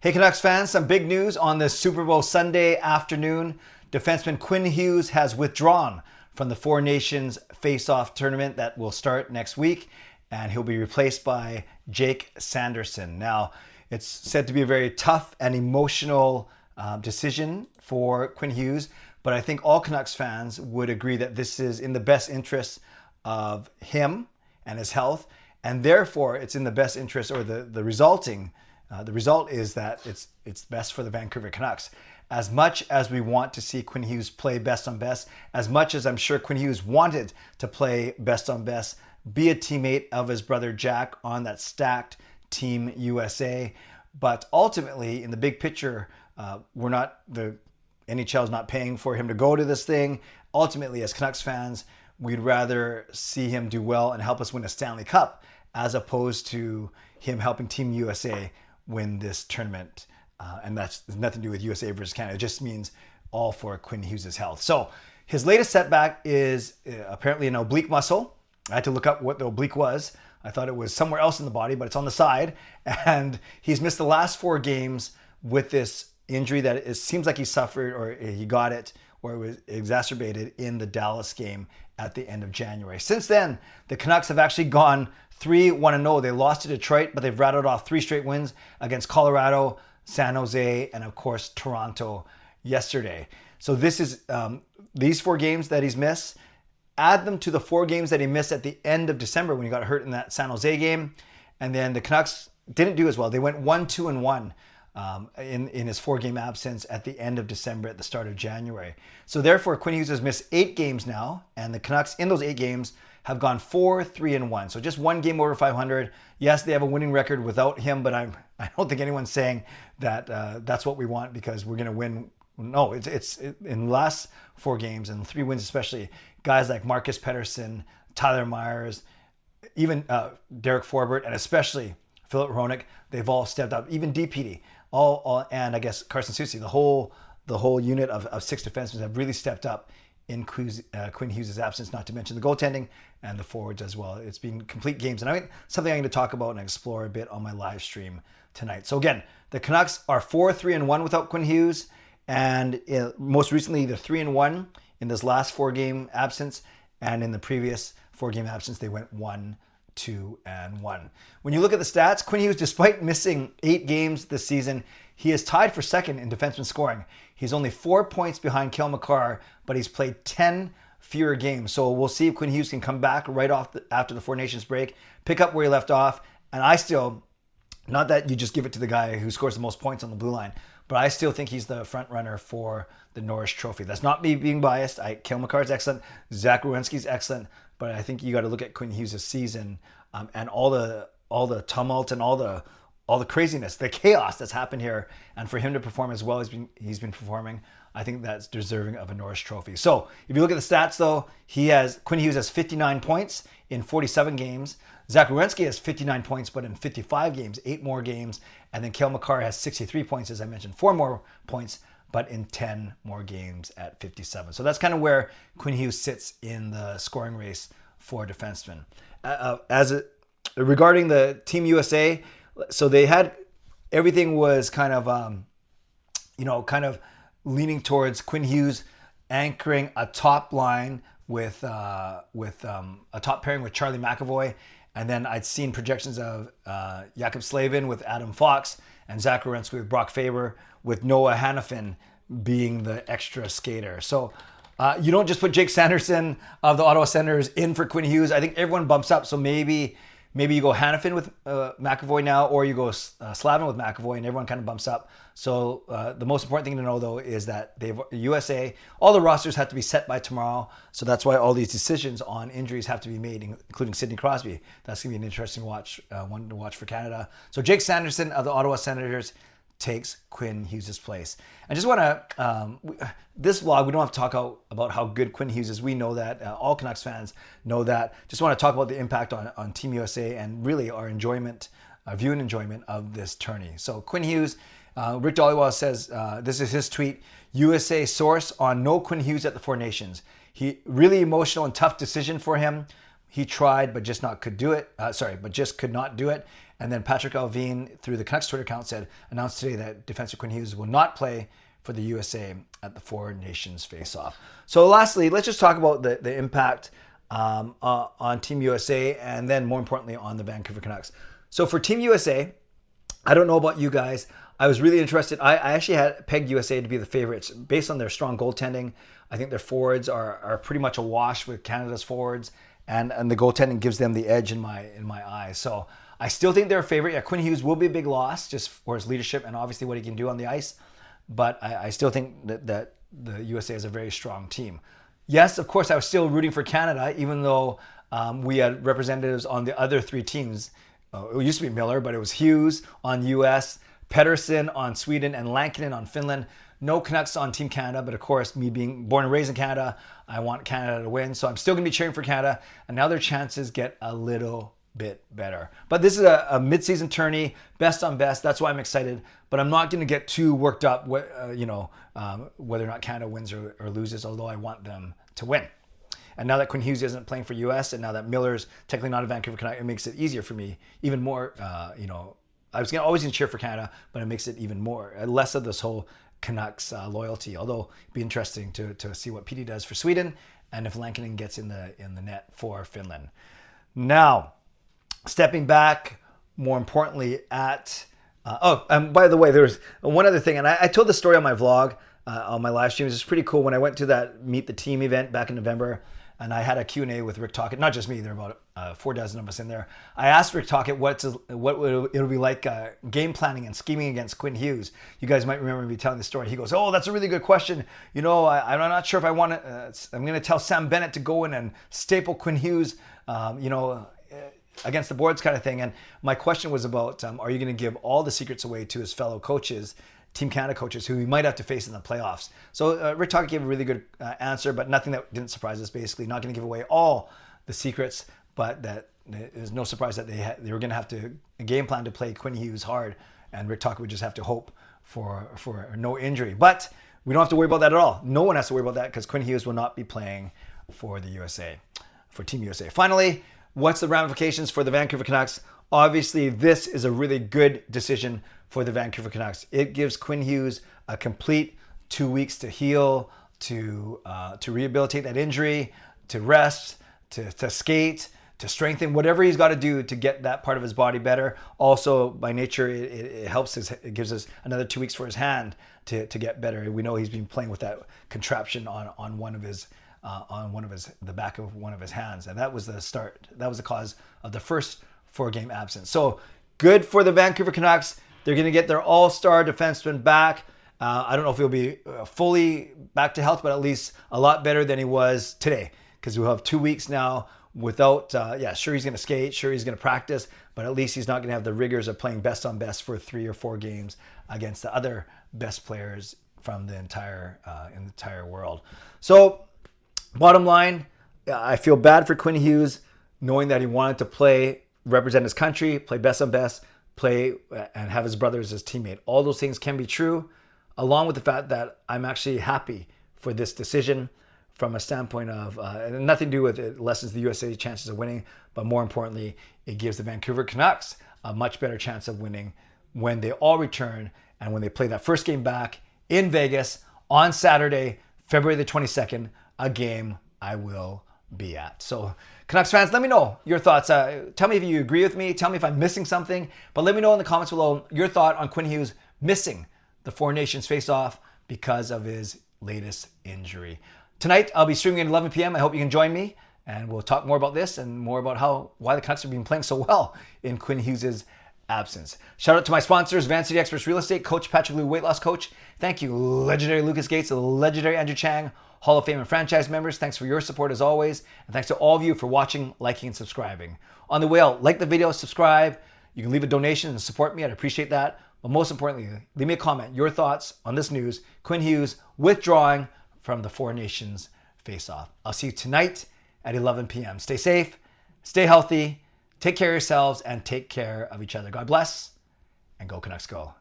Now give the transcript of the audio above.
Hey Canucks fans, some big news on this Super Bowl Sunday afternoon. Defenseman Quinn Hughes has withdrawn from the Four Nations face-off tournament that will start next week, and he'll be replaced by Jake Sanderson. Now, it's said to be a very tough and emotional decision for Quinn Hughes, but I think all Canucks fans would agree that this is in the best interest of him and his health, and therefore it's in the best interest, or the result is that it's best for the Vancouver Canucks. As much as we want to see Quinn Hughes play best on best, as much as I'm sure Quinn Hughes wanted to play best on best, be a teammate of his brother Jack on that stacked Team USA, but ultimately in the big picture, the NHL is not paying for him to go to this thing. Ultimately, as Canucks fans, we'd rather see him do well and help us win a Stanley Cup as opposed to him helping Team USA win this tournament. And that's nothing to do with USA versus Canada. It just means all for Quinn Hughes' health. So his latest setback is apparently an oblique muscle. I had to look up what the oblique was. I thought it was somewhere else in the body, but it's on the side. And he's missed the last 4 games with this injury that it seems like he suffered, or he got it, or it was exacerbated in the Dallas game at the end of January. Since then, the Canucks have actually gone 3-1-0. They lost to Detroit, but they've rattled off 3 straight wins against Colorado, San Jose, and of course Toronto yesterday. So this is these 4 games that he's missed. Add them to the 4 games that he missed at the end of December when he got hurt in that San Jose game, and then the Canucks didn't do as well. They went 1-2-1 in his 4-game absence at the end of December, at the start of January. So therefore, Quinn Hughes has missed 8 games now, and the Canucks in those 8 games have gone 4-3-1. So just 1 game over 500. Yes, they have a winning record without him, but I don't think anyone's saying that that's what we want because we're going to win. No, it's in the last 4 games and 3 wins especially, guys like Marcus Pettersson, Tyler Myers, even Derek Forbort, and especially Philip Hronik, they've all stepped up. Even DPD, all and I guess Carson Soucy, the whole unit of 6 defensemen have really stepped up in Quinn Hughes' absence, not to mention the goaltending and the forwards as well. It's been complete games, and something I'm going to talk about and explore a bit on my live stream tonight. So again, the Canucks are 4-3-1 without Quinn Hughes, and most recently they're 3-1 in this last 4-game absence, and in the previous 4-game absence they went 1-2-1. When you look at the stats, Quinn Hughes, despite missing 8 games this season, he is tied for second in defenseman scoring. He's only 4 points behind Cale Makar, but he's played 10 fewer games. So we'll see if Quinn Hughes can come back right off after the Four Nations break, pick up where he left off. And I still, not that you just give it to the guy who scores the most points on the blue line, but I still think he's the front runner for the Norris Trophy. That's not me being biased. Cale Makar is excellent. Zach Werenski's excellent. But I think you got to look at Quinn Hughes' season and all the tumult and all the craziness, the chaos that's happened here, and for him to perform as well as he's been performing, I think that's deserving of a Norris Trophy. So if you look at the stats, though, Quinn Hughes has 59 points in 47 games. Zach Werenski has 59 points, but in 55 games, 8 more games. And then Cale Makar has 63 points, as I mentioned, 4 more points, but in 10 more games at 57. So that's kind of where Quinn Hughes sits in the scoring race for defensemen. Regarding the Team USA, so they had, everything was kind of leaning towards Quinn Hughes anchoring a top line with a top pairing with Charlie McAvoy. And then I'd seen projections of Jakob Slavin with Adam Fox and Zach Werenski with Brock Faber, with Noah Hannafin being the extra skater. So you don't just put Jake Sanderson of the Ottawa Senators in for Quinn Hughes. I think everyone bumps up. So maybe you go Hannafin with McAvoy now, or you go Slavin with McAvoy, and everyone kind of bumps up. So the most important thing to know, though, is that USA, all the rosters have to be set by tomorrow. So that's why all these decisions on injuries have to be made, including Sidney Crosby. That's going to be an interesting one to watch for Canada. So Jake Sanderson of the Ottawa Senators takes Quinn Hughes' place. I just want to, this vlog, we don't have to talk about how good Quinn Hughes is. We know that. All Canucks fans know that. Just want to talk about the impact on Team USA and really our enjoyment, viewing enjoyment of this tourney. So Quinn Hughes, Rick Dollywell says, this is his tweet, USA source on no Quinn Hughes at the Four Nations. He really emotional and tough decision for him. He tried, but just could not do it. And And then Patrick Alvin, through the Canucks Twitter account, announced today that defenseman Quinn Hughes will not play for the USA at the Four Nations face-off. So lastly, let's just talk about the impact on Team USA, and then more importantly on the Vancouver Canucks. So for Team USA, I don't know about you guys, I was really interested. I actually had pegged USA to be the favorites based on their strong goaltending. I think their forwards are pretty much a wash with Canada's forwards, and the goaltending gives them the edge in my eyes. So I still think they're a favorite. Yeah, Quinn Hughes will be a big loss just for his leadership and obviously what he can do on the ice. But I still think that the USA is a very strong team. Yes, of course, I was still rooting for Canada, even though we had representatives on the other three teams. It used to be Miller, but it was Hughes on US, Pettersson on Sweden, and Lankinen on Finland. No Canucks on Team Canada, but of course, me being born and raised in Canada, I want Canada to win. So I'm still going to be cheering for Canada, and now their chances get a little bit better. But this is a mid-season tourney, best on best. That's why I'm excited. But I'm not going to get too worked up, whether or not Canada wins or loses, although I want them to win. And now that Quinn Hughes isn't playing for US, and now that Miller's technically not a Vancouver Canuck, it makes it easier for me, even more. I was always going to cheer for Canada, but it makes it even more, less of this whole Canucks loyalty. Although it'd be interesting to see what PD does for Sweden, and if Lankinen gets in the net for Finland. Now, stepping back, more importantly, and by the way, there's one other thing, and I told the story on my vlog, on my live streams. It's pretty cool. When I went to that Meet the Team event back in November, and I had a Q&A with Rick Tocchet, not just me, there were about 4 dozen of us in there. I asked Rick Tocchet what it'll be like game planning and scheming against Quinn Hughes. You guys might remember me telling the story. He goes, "Oh, that's a really good question. I'm not sure if I want to, I'm going to tell Sam Bennett to go in and staple Quinn Hughes, against the boards kind of thing." And my question was about, are you going to give all the secrets away to his fellow coaches, Team Canada coaches, who he might have to face in the playoffs? So Rick Tocchet gave a really good answer, but nothing that didn't surprise us, basically. Not going to give away all the secrets, but that there's no surprise that they were going to have to game plan to play Quinn Hughes hard, and Rick Tocchet would just have to hope for no injury. But we don't have to worry about that at all. No one has to worry about that because Quinn Hughes will not be playing for the USA, for Team USA. Finally, what's the ramifications for the Vancouver Canucks? Obviously, this is a really good decision for the Vancouver Canucks. It gives Quinn Hughes a complete 2 weeks to heal, to rehabilitate that injury, to rest, to skate, to strengthen, whatever he's got to do to get that part of his body better. Also, by nature, it helps it gives us another 2 weeks for his hand to get better. We know he's been playing with that contraption on the back of one of his hands, and that was the start. That was the cause of the first 4-game absence. So good for the Vancouver Canucks. They're going to get their all-star defenseman back. I don't know if he'll be fully back to health, but at least a lot better than he was today, because we'll have 2 weeks now without, sure, he's going to skate, sure, he's going to practice, but at least he's not going to have the rigors of playing best on best for 3 or 4 games against the other best players from the entire world. So bottom line, I feel bad for Quinn Hughes, knowing that he wanted to represent his country, play best on best, play and have his brother as his teammate. All those things can be true, along with the fact that I'm actually happy for this decision from a standpoint of, and nothing to do with it lessens the USA chances of winning, but more importantly, it gives the Vancouver Canucks a much better chance of winning when they all return and when they play that first game back in Vegas on Saturday, February the 22nd, a game I will be at. So Canucks fans, let me know your thoughts. Tell me if you agree with me. Tell me if I'm missing something. But let me know in the comments below your thought on Quinn Hughes missing the Four Nations face-off because of his latest injury. Tonight, I'll be streaming at 11 p.m. I hope you can join me, and we'll talk more about this and more about why the Canucks have been playing so well in Quinn Hughes' absence. Shout out to my sponsors, Van City Experts Real Estate, Coach Patrick Liu, Weight Loss Coach. Thank you, legendary Lucas Gates, legendary Andrew Chang, Hall of Fame and franchise members. Thanks for your support as always. And thanks to all of you for watching, liking, and subscribing. On the way out, like the video, subscribe. You can leave a donation and support me. I'd appreciate that. But most importantly, leave me a comment, your thoughts on this news. Quinn Hughes withdrawing from the Four Nations face-off. I'll see you tonight at 11 p.m. Stay safe, stay healthy, take care of yourselves, and take care of each other. God bless, and go Canucks go.